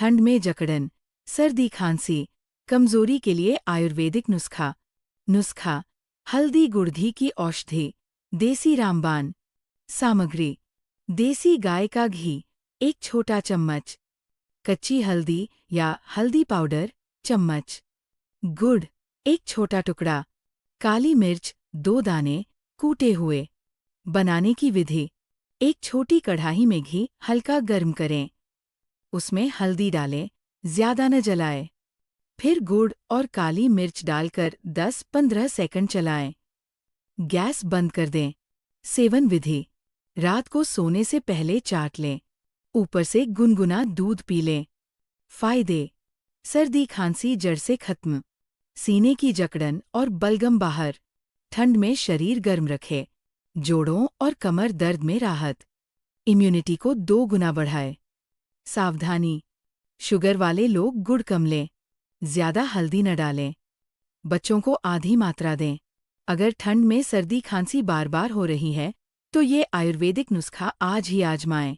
ठंड में जकड़न, सर्दी खांसी, कमजोरी के लिए आयुर्वेदिक नुस्खा। नुस्खा: हल्दी गुड़घी की औषधि, देसी रामबाण। सामग्री: देसी गाय का घी 1 छोटा चम्मच, कच्ची हल्दी या हल्दी पाउडर चम्मच, गुड़ 1 छोटा टुकड़ा, काली मिर्च 2 दाने कूटे हुए। बनाने की विधि: एक छोटी कढ़ाई में घी हल्का गर्म करें, उसमें हल्दी डालें, ज्यादा न जलाएं। फिर गुड़ और काली मिर्च डालकर 10-15 सेकंड चलाएं। गैस बंद कर दें। सेवन विधि: रात को सोने से पहले चाट लें, ऊपर से गुनगुना दूध पी लें। फायदे: सर्दी खांसी जड़ से खत्म, सीने की जकड़न और बलगम बाहर, ठंड में शरीर गर्म रखे, जोड़ों और कमर दर्द में राहत, इम्यूनिटी को 2 गुना बढ़ाए। सावधानी: शुगर वाले लोग गुड़ कम लें, ज्यादा हल्दी न डालें। बच्चों को आधी मात्रा दें। अगर ठंड में सर्दी खांसी बार बार हो रही है तो ये आयुर्वेदिक नुस्खा आज ही आजमाएं।